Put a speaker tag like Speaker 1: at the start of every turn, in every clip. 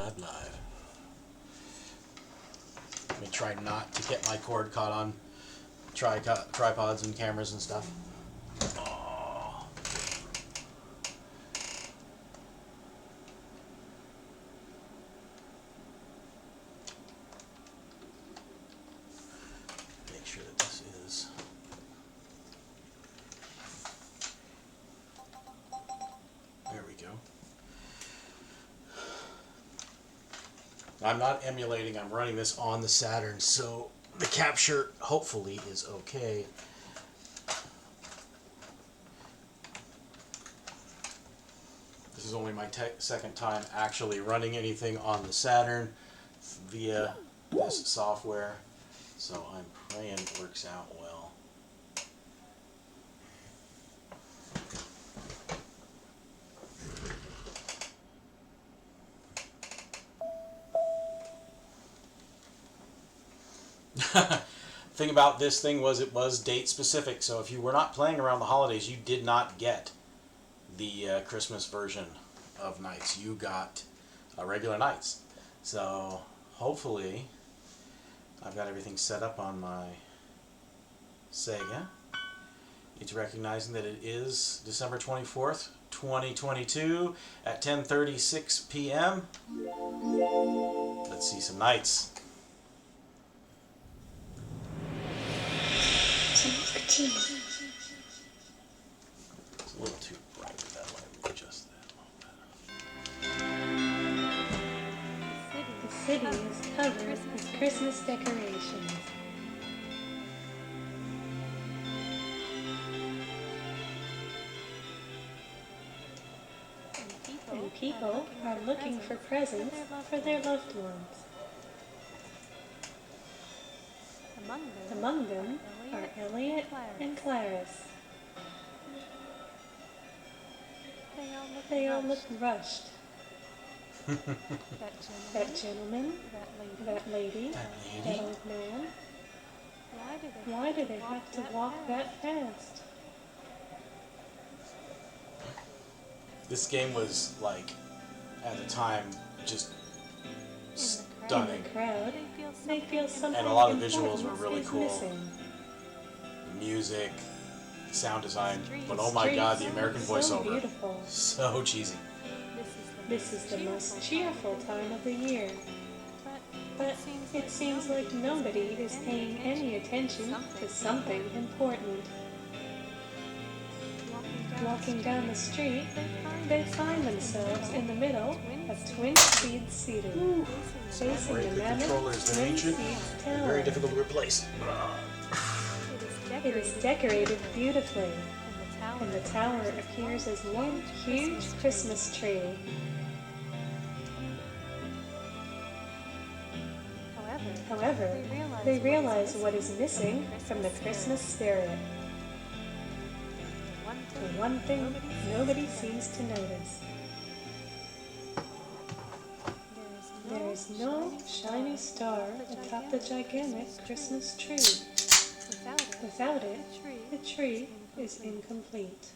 Speaker 1: Live, live. Let me try not to get my cord caught on tripods and cameras and stuff. Oh. Make sure that this is... There we go. I'm not emulating, I'm running this on the Saturn, so the capture hopefully is okay. This is only my second time actually running anything on the Saturn via this software, so I'm praying it works out well. Thing about this thing was it was date specific, so if you were not playing around the holidays, you did not get the Christmas version of Nights. You got regular Nights. So hopefully I've got everything set up on my Sega. It's recognizing that it is December 24th, 2022 at 10:36 p.m. Let's see some Nights. It's a little too bright with that light. Let me adjust that a little bit.
Speaker 2: The city is covered with Christmas decorations. And people are looking for presents for their loved ones. Among them are Elliot and Clarice. They all look rushed. That gentleman, that lady, that old man. Why do they have to walk that fast?
Speaker 1: This game was, like, at the time, just stunning.
Speaker 2: In the crowd, they feel something
Speaker 1: and a lot of visuals were
Speaker 2: important
Speaker 1: really
Speaker 2: is
Speaker 1: cool.
Speaker 2: missing.
Speaker 1: Music, sound design, but oh my god, the American
Speaker 2: So
Speaker 1: voiceover.
Speaker 2: beautiful.
Speaker 1: So cheesy.
Speaker 2: This is the most cheerful time of the year. But it seems like nobody is paying any attention to something important. Walking down the street, they find themselves in the middle of Twin Speeds Cedar, facing
Speaker 1: Break
Speaker 2: the
Speaker 1: the
Speaker 2: mammoth
Speaker 1: controllers, they're
Speaker 2: Twin
Speaker 1: ancient
Speaker 2: Speeds
Speaker 1: and
Speaker 2: Tower.
Speaker 1: very difficult to replace.
Speaker 2: It is decorated beautifully, and the tower appears as one huge Christmas tree. However, they realize what is missing from the Christmas spirit. The one thing nobody seems to notice. There is no shiny star atop the gigantic Christmas tree. Without it, the tree is incomplete.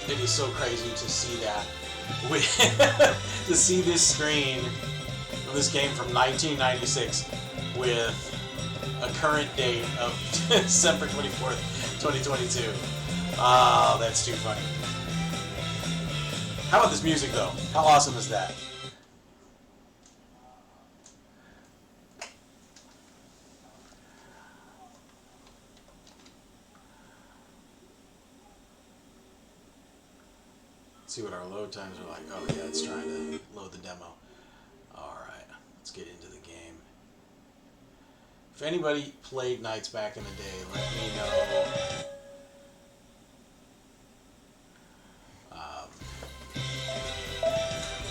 Speaker 1: It is so crazy to see that. To see this screen of this game from 1996 with a current date of December 24th, 2022. Ah, that's too funny. How about this music though? How awesome is that? See what our load times are like. Oh yeah, it's trying to load the demo. Alright, let's get into the game. If anybody played Nights back in the day, let me know.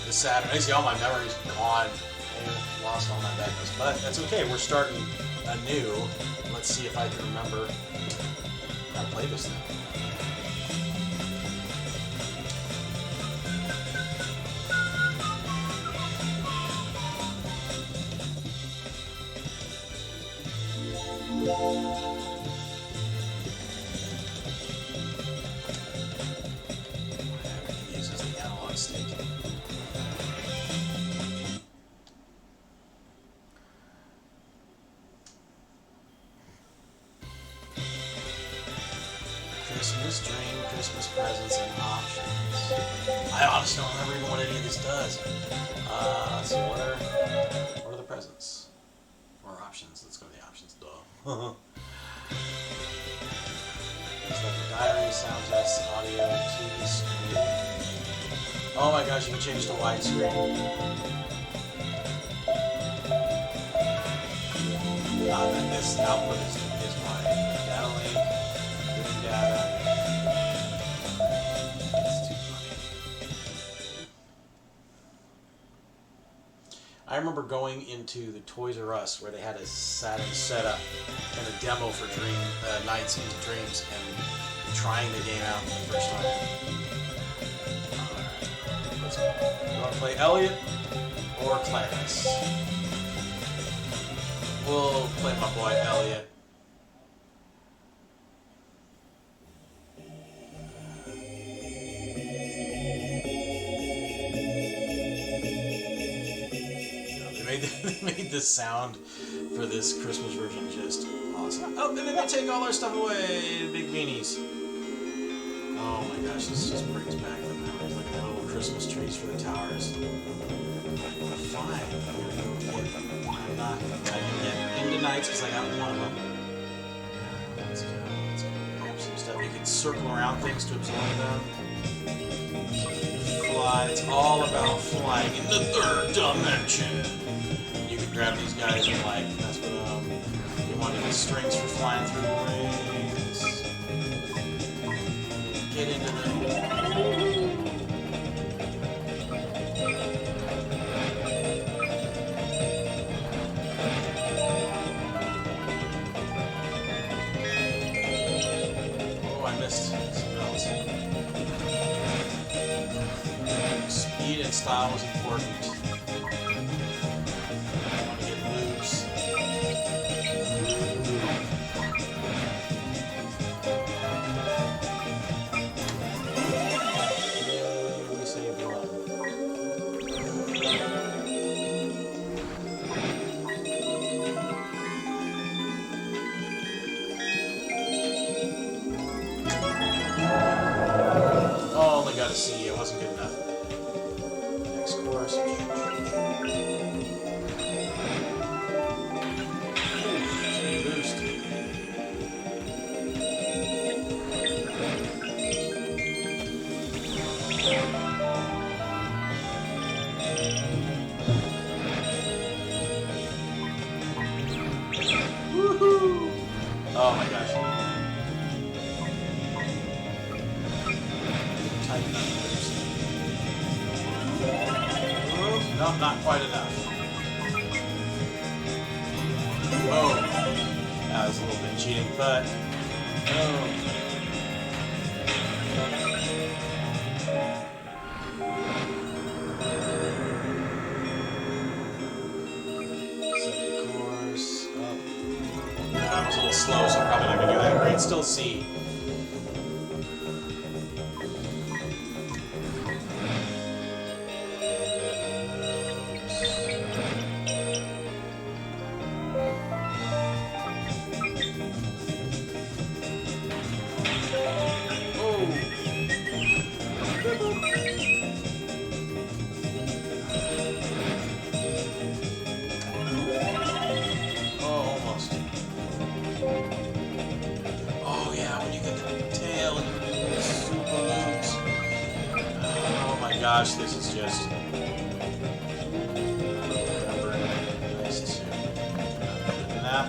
Speaker 1: The Saturn, I see all my memories gone. A lost all my badness. But that's okay. We're starting anew. Let's see if I can remember how to play this thing. Uses the analog stick. Christmas dream, Christmas presents, and options. I honestly don't remember even what any of this does. Let's see, what are the presents? Or options? Let's go to the options, duh. It's like the diary, sound test, audio, TV screen. Oh my gosh, you can change to widescreen. This output is wide. Data link, moving data. It's too funny. I remember going into the Toys R Us where they had a Saturn setup and a demo for Nights into Dreams and trying the game out for the first time. Alright, let's go. You want to play Elliot or Clarence? We'll play my boy Elliot. They made this sound for this Christmas version just awesome. Oh, and then they take all our stuff away, big beanies. Oh my gosh, this just brings back the memories. Look at the little Christmas trees for the towers. Fine, I'm not gonna get into Nights because I got one of them. Let's go. Grab some stuff. You can circle around things to absorb them. Fly. It's all about flying in the third dimension. You can grab these guys and like mess with them. You want to get strings for flying through the rings. Get into the... Oh, I missed something else. Speed and style was important. See, it wasn't good enough. Next course. Boost. Woohoo! Oh my gosh. No, not quite enough. Oh, that was a little bit cheating, but oh. Second course. Oh. That was a little slow, so I'm probably not gonna do that great. Still C. Gosh, this is just nice too. That.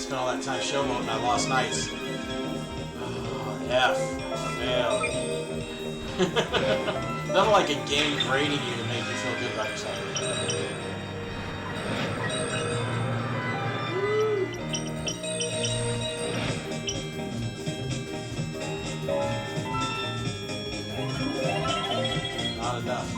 Speaker 1: spent all that time showboating and I lost Knights. Oh, F. Fail. Nothing like a game grading you to make you feel good about yourself. Not enough.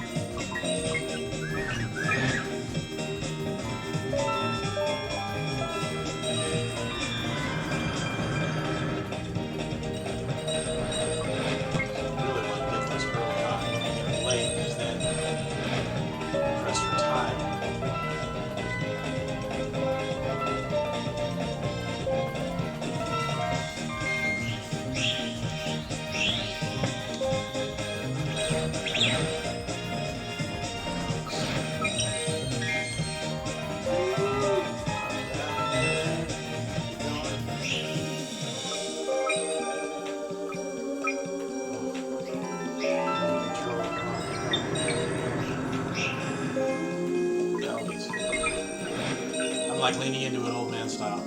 Speaker 1: I'm like leaning into an old man style.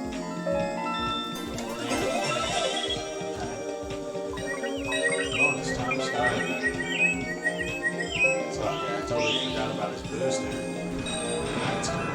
Speaker 1: Bonus time started. So yeah, I totally forgot about his boost there. That's cool.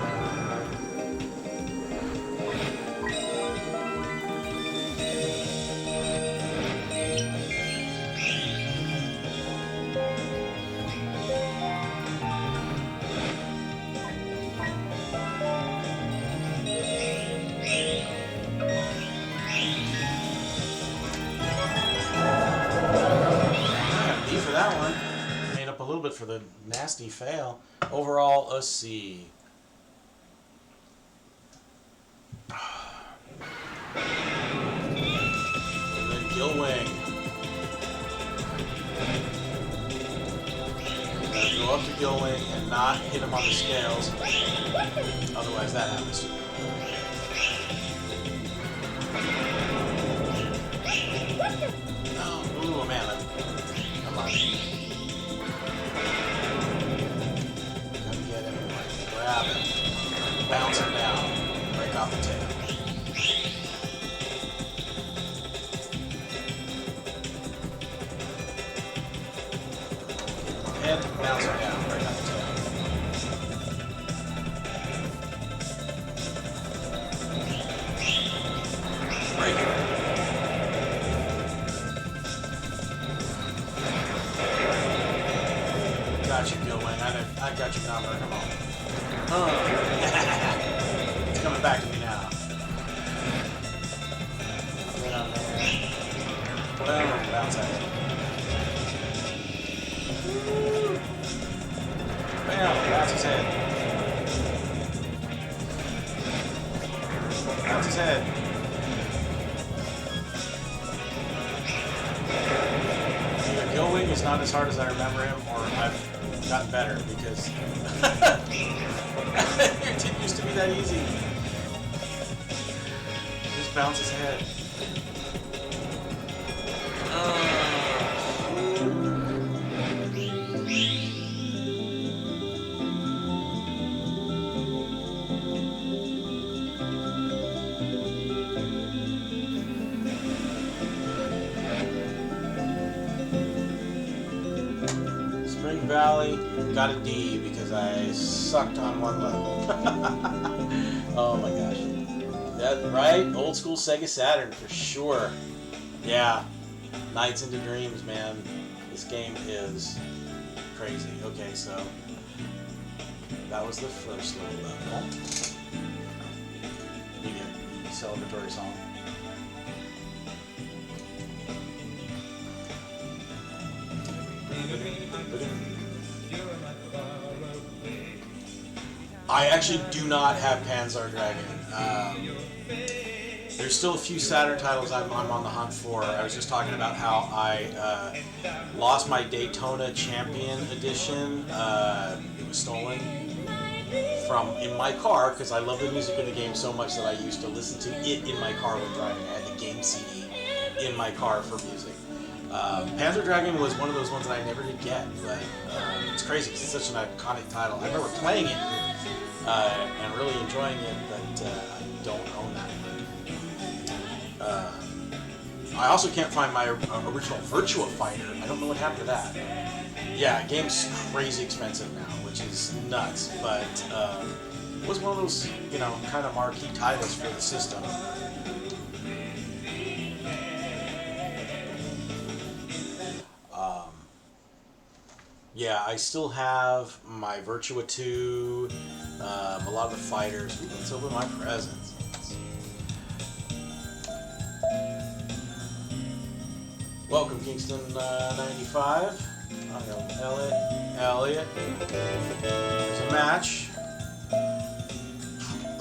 Speaker 1: That one made up a little bit for the nasty fail. Overall, a C. And then Gilwing. Gotta go up to Gilwing and not hit him on the scales. Otherwise, that happens. Oh, ooh, man. Come on. Gotta get him. Grab him. Bounce him down. Break off the tail. Head, bounce him down. Break off the tail. Break it. Got you, Gilwing. I got your number. Come on. Oh. It's coming back to me now. Get on there. Boom. Bounce at it. Bam. Bounce his head. Bounce his head. Either Gilwing is not as hard as I remember him, or I've gotten better because it didn't used to be that easy. Just bounce his head. Spring Valley got a D because I sucked on one level. Oh my gosh. That right? Old school Sega Saturn for sure. Yeah. Nights into Dreams, man. This game is crazy. Okay, so that was the first little level. You get a celebratory song. I actually do not have Panzer Dragon. There's still a few Saturn titles I'm on the hunt for. I was just talking about how I lost my Daytona Champion Edition. It was stolen from in my car because I love the music in the game so much that I used to listen to it in my car when driving. I had the game CD in my car for music. Panzer Dragon was one of those ones that I never did get, but it's crazy because it's such an iconic title. I remember playing it and really enjoying it, but I don't own that. I also can't find my original Virtua Fighter. I don't know what happened to that. Yeah, game's crazy expensive now, which is nuts, but it was one of those, you know, kind of marquee titles for the system. Yeah, I still have my Virtua 2, a lot of the fighters. Ooh, let's open my presents. Welcome, Kingston 95. I know Elliot. There's a match.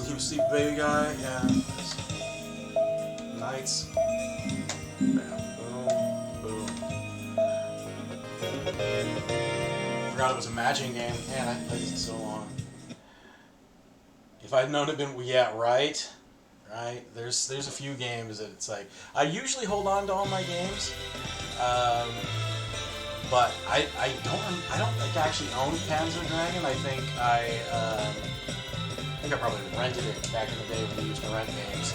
Speaker 1: You see Baby Guy and Knights. Bam, boom, boom. Forgot it was a matching game. Man, I played this so long. If I'd known it'd been, yeah, right. There's a few games that it's like I usually hold on to all my games, but I don't think I actually own Panzer Dragoon. I think I probably rented it back in the day when we used to rent games.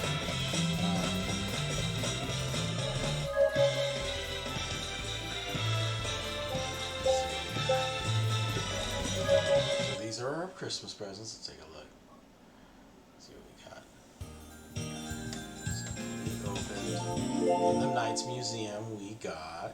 Speaker 1: So these are our Christmas presents. Let's take a look. See what we got. In the Knights Museum, we got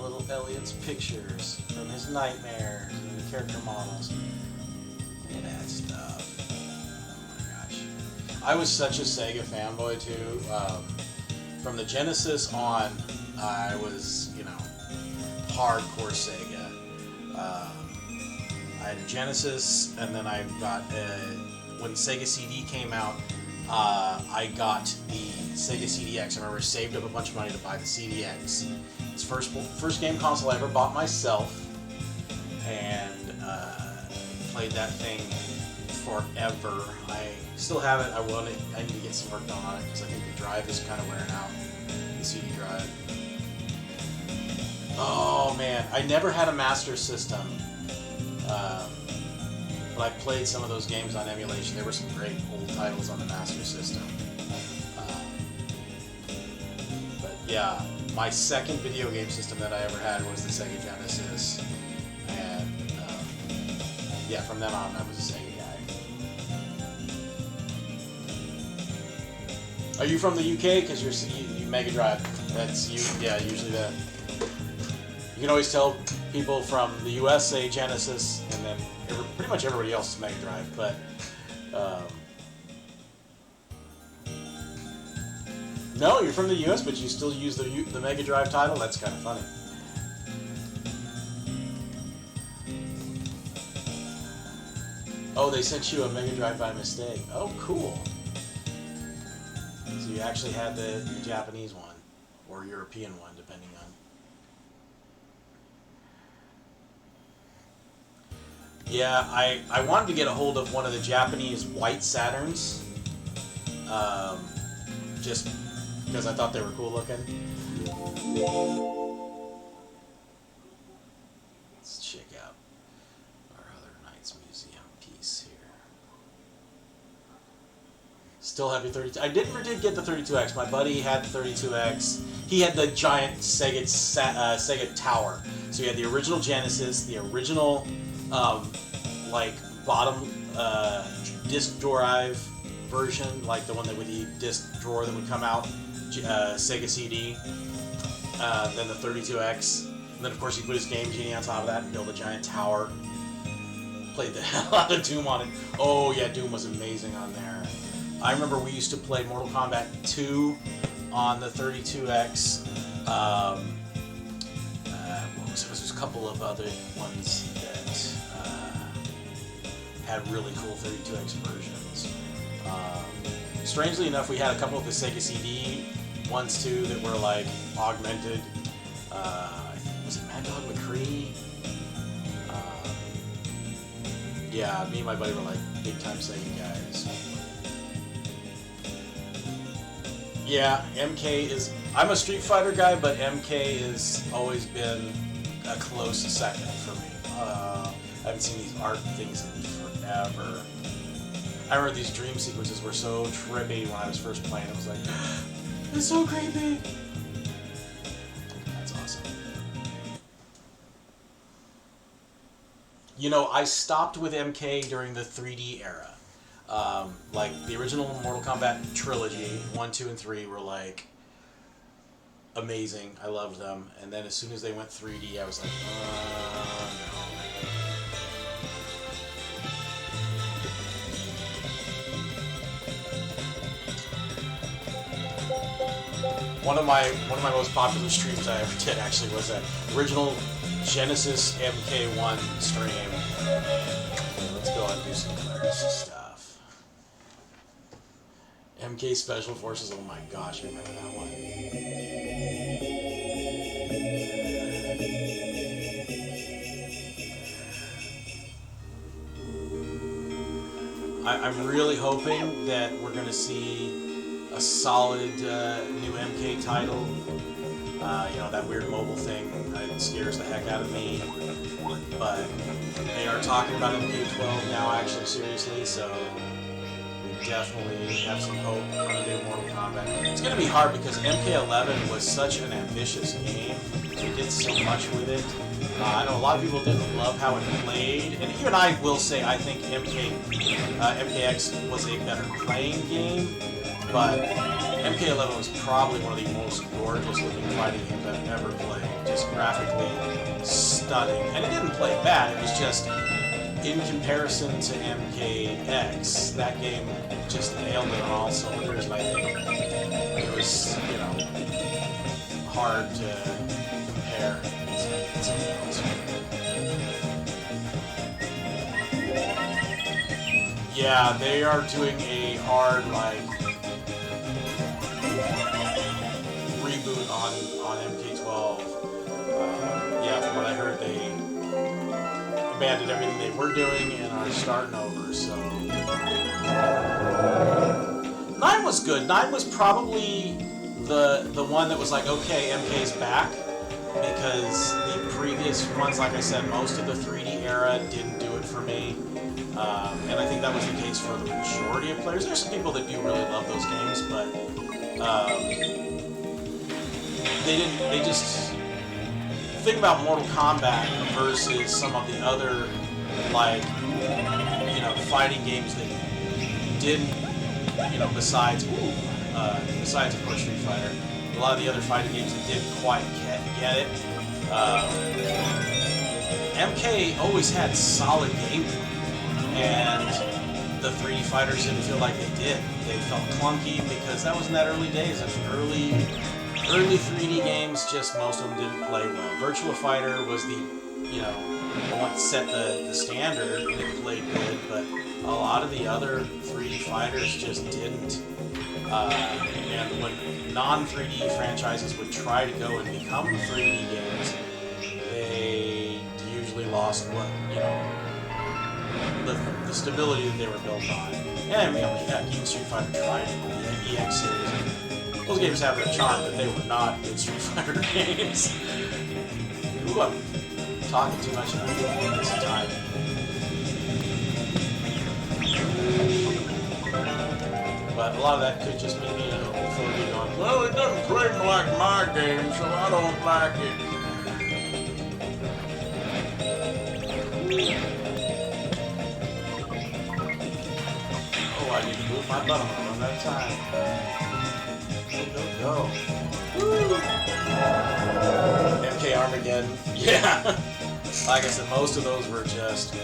Speaker 1: little Elliot's pictures from his nightmares and the character models. Look at that stuff. Oh my gosh. I was such a Sega fanboy too. From the Genesis on, I was, you know, hardcore Sega. I had a Genesis, and then I got when Sega CD came out. I got the Sega CDX. I remember I saved up a bunch of money to buy the CDX. It's first game console I ever bought myself, and played that thing forever. I still have it. I need to get some work done on it because I think the drive is kind of wearing out. The CD drive. Oh man, I never had a Master System, but I played some of those games on emulation. There were some great old titles on the Master System. But yeah, my second video game system that I ever had was the Sega Genesis, and yeah, from then on I was a Sega guy. Are you from the UK? Because you Mega Drive. That's you. Yeah, usually that. You can always tell people from the US say Genesis, and then pretty much everybody else is Mega Drive. But no, you're from the US, but you still use the Mega Drive title. That's kind of funny. Oh, they sent you a Mega Drive by mistake. Oh, cool. So you actually had the Japanese one, or European one, depending on. Yeah, I wanted to get a hold of one of the Japanese white Saturns, just because I thought they were cool looking. Let's check out our other Knights Museum piece here. Still have your 32. I did get the 32X. My buddy had the 32X. He had the giant Sega Tower. So he had the original Genesis, the original like bottom disc drive version, like the one that with the disc drawer that would come out, Sega CD, then the 32X, and then of course he put his Game Genie on top of that and built a giant tower. Played the hell out of Doom on it. Oh yeah, Doom was amazing on there. I remember we used to play Mortal Kombat 2 on the 32X. There's a couple of other ones that had really cool 32X versions. Strangely enough, we had a couple of the Sega CD ones too that were like augmented. Was it Mad Dog McCree? Yeah, me and my buddy were like big time Sega guys. Yeah, MK is. I'm a Street Fighter guy, but MK has always been a close second for me I haven't seen these art things in forever. I remember these dream sequences were so trippy when I was first playing. I was like, it's so creepy. That's awesome. You know, I stopped with MK during the 3D era. Like the original Mortal Kombat trilogy, 1, 2, and 3 were like amazing. I loved them. And then as soon as they went 3D, I was like, no. One of my most popular streams I ever did actually was that original Genesis MK1 stream. Okay, let's go and do some Clarus stuff. MK Special Forces, oh my gosh, I remember that one. I'm really hoping that we're going to see a solid new MK title. You know, that weird mobile thing, it scares the heck out of me. But they are talking about MK12 now, actually, seriously, so we definitely have some hope on a new Mortal Kombat. It's going to be hard because MK11 was such an ambitious game. We did so much with it. I know a lot of people didn't love how it played, and even I will say I think MKX was a better playing game. But MK11 was probably one of the most gorgeous looking fighting games I've ever played. Just graphically stunning. And it didn't play bad, it was just, in comparison to MKX, that game just nailed it on all cylinders, and I think it was, you know, hard to compare. Yeah, they are doing a hard, like, reboot on MK12. Yeah, from what I heard, they abandoned everything they were doing and are starting over, so... 9 was good. 9 was probably the one that was like, okay, MK's back, because the previous ones, like I said, most of the 3D era didn't do it for me. And I think that was the case for the majority of players. There's some people that do really love those games, but they just think about Mortal Kombat versus some of the other, like, you know, fighting games that didn't, you know, besides of course Street Fighter, a lot of the other fighting games that didn't quite get it. MK always had solid gameplay, and the 3D fighters didn't feel like they did. They felt clunky because that was in that early days. Those early 3D games, just most of them didn't play well. Virtua Fighter was the, you know, the one that set the standard, and it played good, but a lot of the other 3D fighters just didn't. And when non-3D franchises would try to go and become 3D games, they usually lost what, you know, the stability that they were built on. And we have even Street Fighter tried the EX series. Those games have their charm, but they were not good Street Fighter games. Ooh, I'm talking too much about this time. But a lot of that could just be, you know, Phil going, well, it doesn't play like my game, so I don't like it. Oh, I need to move my butt. I'm gonna run out of time. Go. Woo. MK Armageddon. Yeah. Like I said, most of those were just...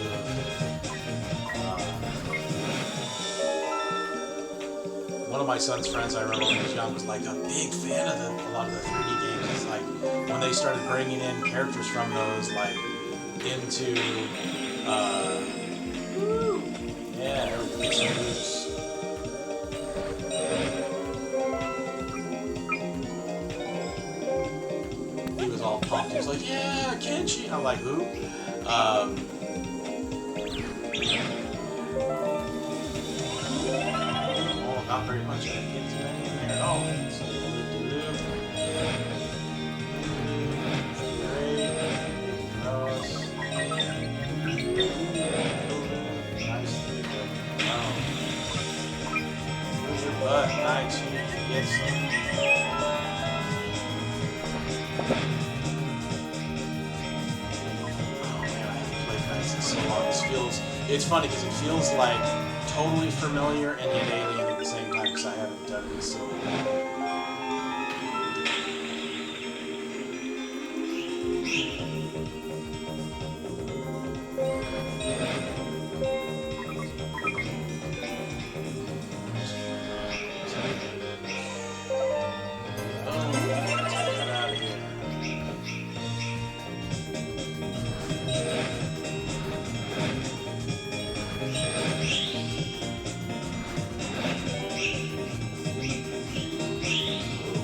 Speaker 1: one of my son's friends, I remember when he was young, was like a big fan of a lot of the 3D games. It's like when they started bringing in characters from those, like, into, yeah, everybody's he was all pumped. He was like, yeah, Kenshi. And I'm like, who? Not very much. I didn't get too many in there at all. So, great. But Knights, you need to get some. Oh man, I haven't played Knights in so long. This feels, it's funny because it feels like totally familiar and yet alien at the same time because I haven't done it in so long.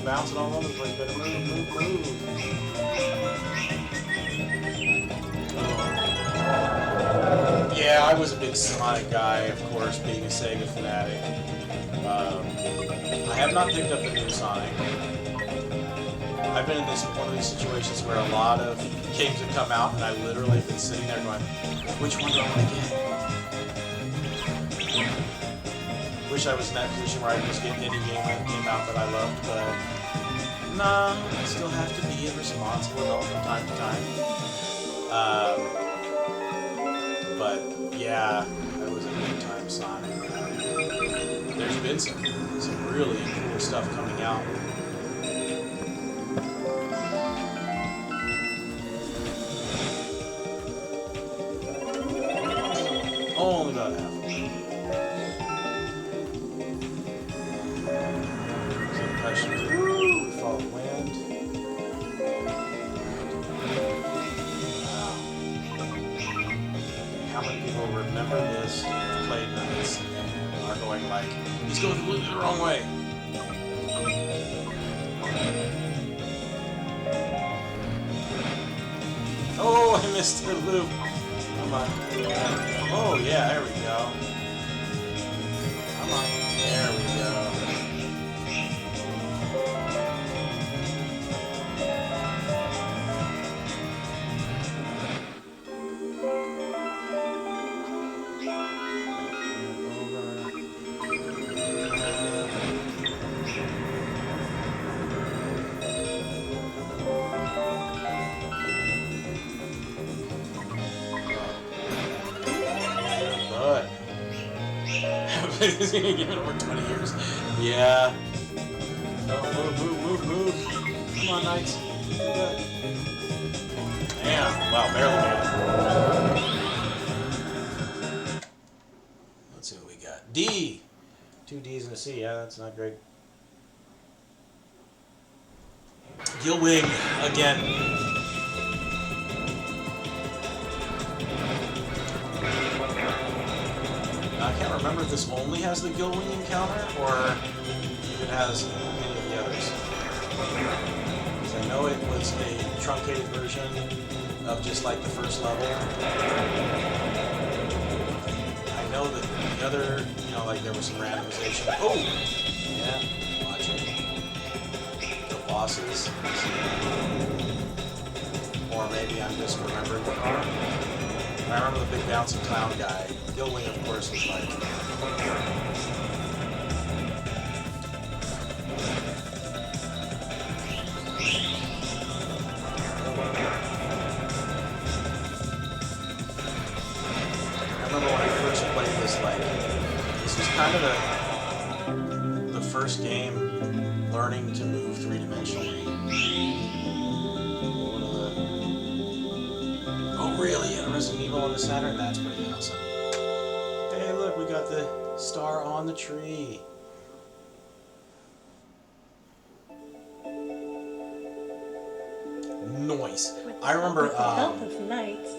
Speaker 1: Bouncing all over the place, better move. Yeah, I was a big Sonic guy, of course, being a Sega fanatic. I have not picked up the new Sonic. I've been in one of these situations where a lot of games have come out, and I literally have been sitting there going, which one do I want to get? Wish I was in that position where I could just get any game that came out that I loved, but nah, I still have to be a responsible adult from time to time. But yeah, I was a big time Sonic. There's been some really cool stuff coming out. Only about half. Woo! Follow the wind. Wow. How many people remember this, played Knights, and are going like, he's going completely the wrong way? Oh, I missed the loop. Come on. Oh, yeah, there we go. Come on. There we go. He's gonna give it over 20 years. Yeah. Oh, move. Come on, Knights. Damn. Wow, barely made it. Let's see what we got. D. 2 D's and a C. Yeah, that's not great. Gillwing again. I can't remember if this only has the Gillwing encounter, or if it has any of the others. Because I know it was a truncated version of just like the first level. I know that the other, like there was some randomization. Oh! Yeah, watch it. The bosses. Or maybe I'm just remembering it wrong. I remember the big bouncing clown guy. Gillwing, of course, was like... I remember when I first played this, this was kind of the first game learning to move three-dimensionally. Oh, really? And Resident Evil on the Saturn? That's pretty awesome. Hey, look, we got the star on the tree. Noise. I remember.
Speaker 2: With the help of Knights,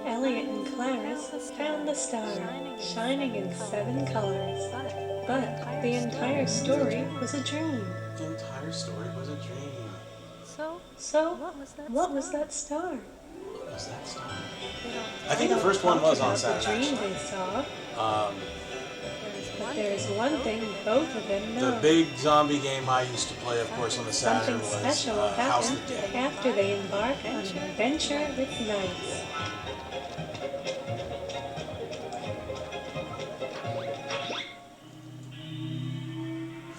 Speaker 2: Elliot and Clarence found the star, shining in 7 colors. But the entire story was a dream.
Speaker 1: The entire story was a dream.
Speaker 2: So, what was that star?
Speaker 1: What was that star? I think the first one was on Saturn.
Speaker 2: The dream they saw. But there's one thing both of them know.
Speaker 1: The big zombie game I used to play, of course, on the Saturn
Speaker 2: Something
Speaker 1: was
Speaker 2: special
Speaker 1: House of
Speaker 2: happened
Speaker 1: the Dead.
Speaker 2: after they embark on an adventure with Knights.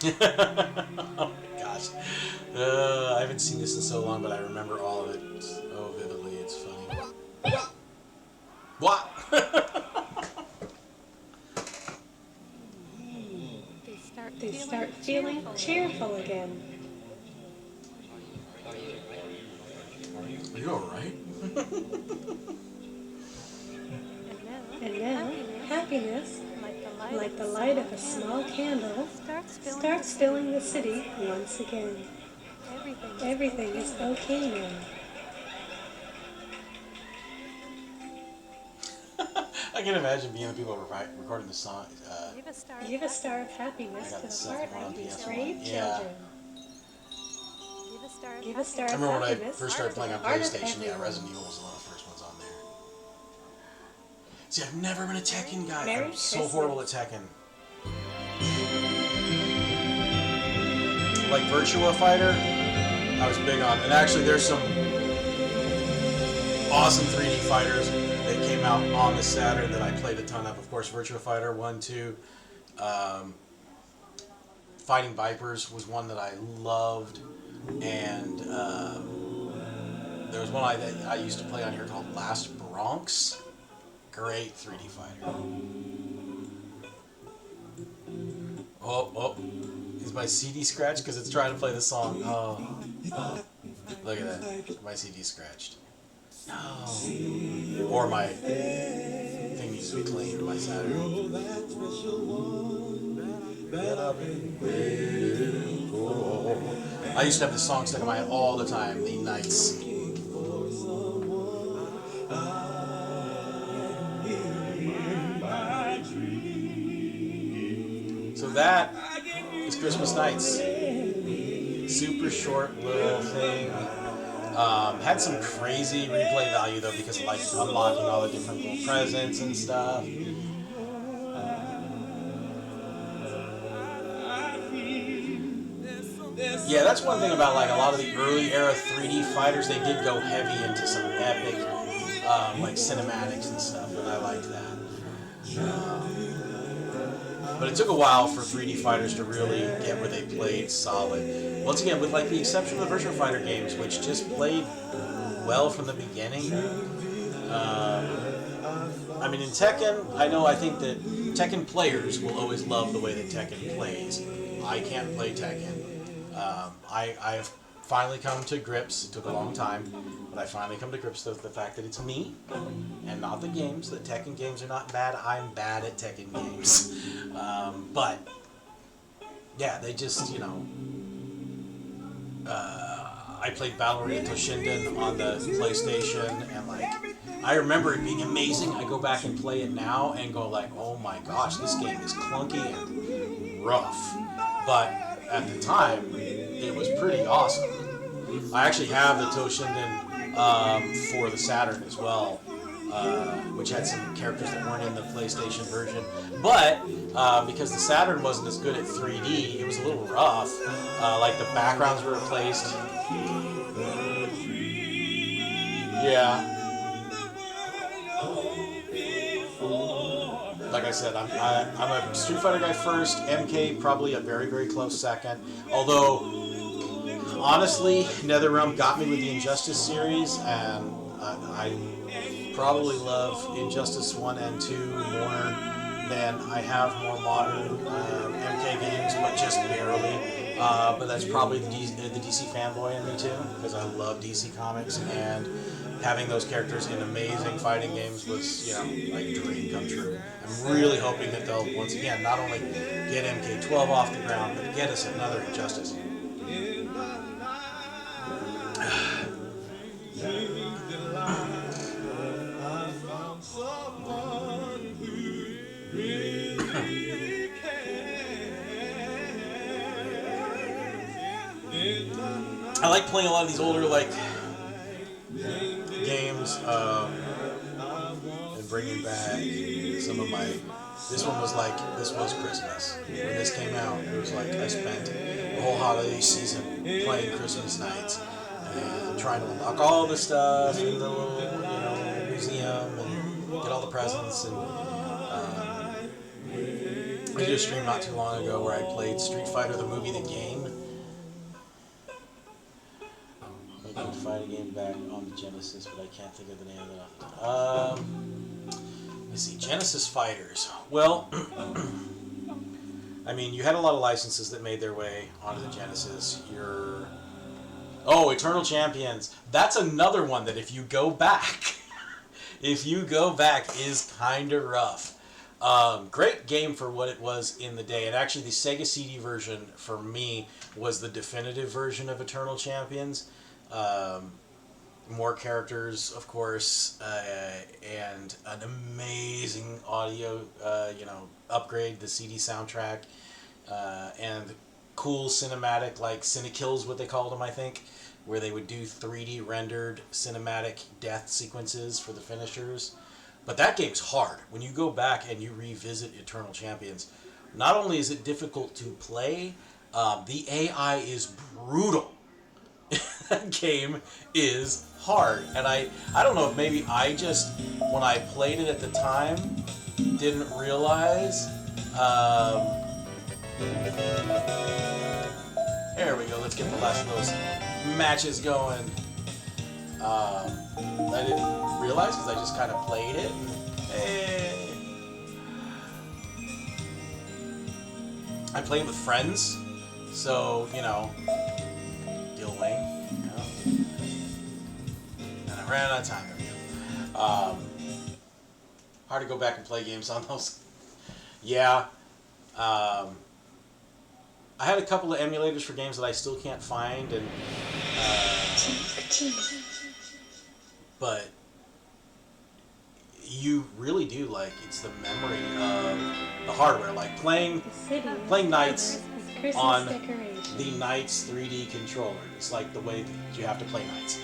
Speaker 1: Oh my gosh. I haven't seen this in so long, but I remember all of it so vividly. It's funny. What?
Speaker 2: They start feeling cheerful again.
Speaker 1: Are you alright?
Speaker 2: And now, happiness, like the light of a small candle, starts filling the city once again. Everything is okay now.
Speaker 1: I can imagine being the people recording the song.
Speaker 2: Give a star of happiness to the heart of these brave children. Give a star
Speaker 1: I
Speaker 2: of
Speaker 1: remember when I
Speaker 2: happiness
Speaker 1: first started playing on
Speaker 2: to the heart of
Speaker 1: PlayStation,
Speaker 2: everyone.
Speaker 1: Resident Evil was one of the first ones on there. See, I've never been a Tekken guy.
Speaker 2: Merry
Speaker 1: I'm so
Speaker 2: Christmas.
Speaker 1: horrible at Tekken. Like Virtua Fighter, I was big on. And actually, there's some awesome 3D fighters that came out on the Saturn that I played a ton of. Of course, Virtua Fighter 1, 2. Fighting Vipers was one that I loved. And there was one that I used to play on here called Last Bronx. Great 3D fighter. Oh. Is my CD scratched? Because it's trying to play the song. Oh. Look at that. My CD scratched. No. Or my thing needs to be cleaned by Saturday. I used to have this song stuck in my head all the time, the Nights. So that is Christmas Nights. Super short little thing. Had some crazy replay value though because of like unlocking all the different little presents and stuff. Yeah, that's one thing about like a lot of the early era 3D fighters. They did go heavy into some epic like cinematics and stuff, and I liked that. But it took a while for 3D fighters to really get where they played solid. Once again, with like the exception of the Virtua Fighter games, which just played well from the beginning. I mean, in Tekken, I think that Tekken players will always love the way that Tekken plays. I can't play Tekken. I've finally come to grips, it took a long time, but I finally come to grips with the fact that it's me and not the games. The Tekken games are not bad. I'm bad at Tekken games. But, yeah, they just, I played Ballerina Toshinden on the PlayStation, and, like, I remember it being amazing. I go back and play it now and go like, oh my gosh, this game is clunky and rough. But at the time, it was pretty awesome. I actually have the Toshinden for the Saturn as well, which had some characters that weren't in the PlayStation version. But because the Saturn wasn't as good at 3D, it was a little rough. Like the backgrounds were replaced. Yeah. Like I said, I'm a Street Fighter guy first. MK probably a very, very close second. Although, honestly, NetherRealm got me with the Injustice series, and I probably love Injustice 1 and 2 more than I have more modern MK games, but just barely. But that's probably the DC fanboy in me too, because I love DC Comics, and having those characters in amazing fighting games was, like a dream come true. I'm really hoping that they'll, once again, not only get MK12 off the ground, but get us another Injustice. I like playing a lot of these older, like, games, and bringing back some of my... This one was like, this was Christmas. When this came out, it was like I spent the whole holiday season playing Christmas Nights and trying to unlock all the stuff in the little, museum and get all the presents. And I did a stream not too long ago where I played Street Fighter the movie, the game. I could find a game back on the Genesis, but I can't think of the name of it off the top. Let me see, Genesis Fighters. Well, I mean, you had a lot of licenses that made their way onto the Genesis. Oh, Eternal Champions. That's another one that if you go back, is kind of rough. Great game for what it was in the day. And actually, the Sega CD version, for me, was the definitive version of Eternal Champions. More characters, of course, and an amazing audio, upgrade, the CD soundtrack, and cool cinematic, like Cinekills, what they called them, I think, where they would do 3D rendered cinematic death sequences for the finishers. But that game's hard. When you go back and you revisit Eternal Champions, not only is it difficult to play, the AI is brutal. That game is hard. And I don't know if maybe I just, when I played it at the time, didn't realize. There we go. Let's get the last of those matches going. I didn't realize because I just kind of played it. I played with friends, so, Gil Wing, and I ran out of time. There we go. Hard to go back and play games on those. Yeah. I had a couple of emulators for games that I still can't find, and but you really do, like, it's the memory of the hardware, like playing Knights on the Knights 3D controller. It's like the way that you have to play Knights.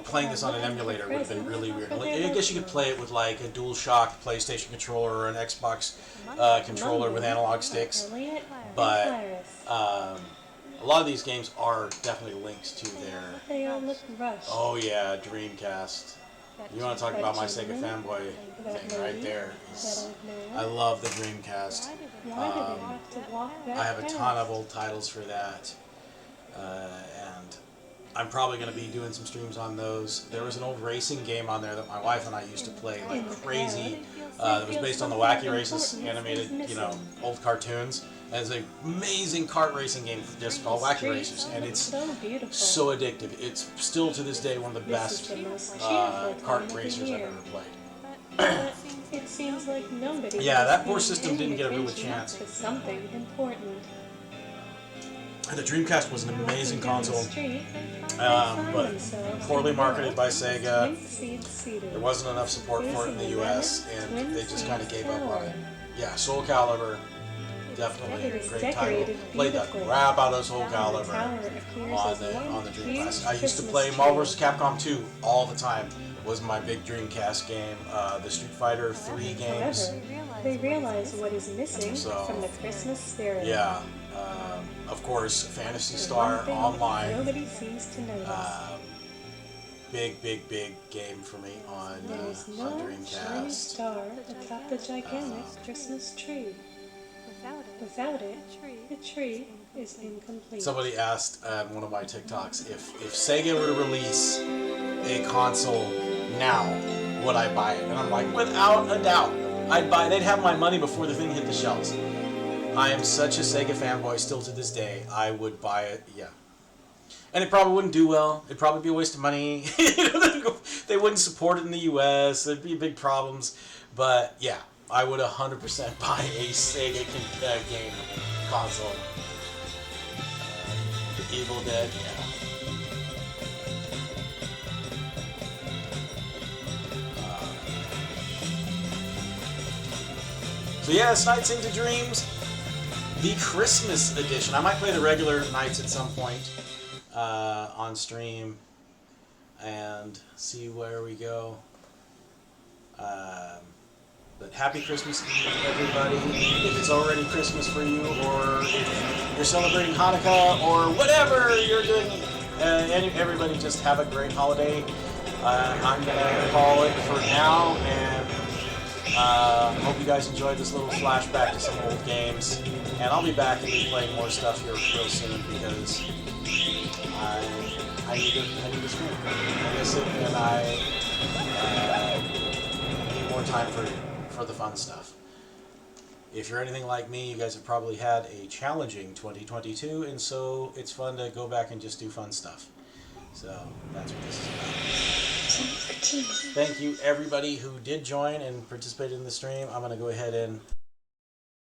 Speaker 1: Playing this on an emulator would have been really weird. I guess you could play it with like a DualShock PlayStation controller or an Xbox controller with analog sticks, but a lot of these games are definitely links to their...
Speaker 2: They all look rushed.
Speaker 1: Oh yeah, Dreamcast. You want to talk about my Sega fanboy thing right there. I love the Dreamcast. I have a ton of old titles for that. And I'm probably going to be doing some streams on those. There was an old racing game on there that my wife and I used to play like crazy. That was based on the Wacky Races animated, old cartoons. And it's an amazing kart racing game just called Wacky Racers, and it's so addictive. It's still to this day one of the best kart racers I've ever played.
Speaker 2: It seems like nobody.
Speaker 1: Yeah, that poor system didn't get a real chance.
Speaker 2: Something important.
Speaker 1: The Dreamcast was an amazing console, but poorly marketed by Sega. There wasn't enough support for it in the US, and they just kind of gave up on it. Yeah, Soul Calibur, definitely a great title. Played the crap out of Soul Calibur on the Dreamcast. I used to play Marvel vs. Capcom 2 all the time. Was my big Dreamcast game. The Street Fighter 3 games.
Speaker 2: They realize what is missing from the Christmas spirit.
Speaker 1: Yeah. Of course, Phantasy Star Online.
Speaker 2: Nobody seems to notice.
Speaker 1: Big game for me on Dreamcast.
Speaker 2: Star atop the gigantic Christmas tree. Without it, the tree is incomplete.
Speaker 1: Somebody asked one of my TikToks if Sega were to release a console now, would I buy it? And I'm like, without a doubt, I'd buy it. They'd have my money before the thing hit the shelves. I am such a Sega fanboy still to this day. I would buy it, yeah. And it probably wouldn't do well. It'd probably be a waste of money. They wouldn't support it in the US. There'd be big problems. But yeah, I would 100% buy a Sega game console. Evil Dead, yeah. So yeah, it's Nights into Dreams. The Christmas edition. I might play the regular Nights at some point on stream and see where we go. But happy Christmas Eve, everybody. If it's already Christmas for you, or if you're celebrating Hanukkah, or whatever you're doing, everybody just have a great holiday. I'm going to call it for now, and hope you guys enjoyed this little flashback to some old games. And I'll be back and be playing more stuff here real soon because I need to stream. I miss it, and I need more time for the fun stuff. If you're anything like me, you guys have probably had a challenging 2022, and so it's fun to go back and just do fun stuff. So that's what this is about. Thank you everybody who did join and participate in the stream. I'm going to go ahead and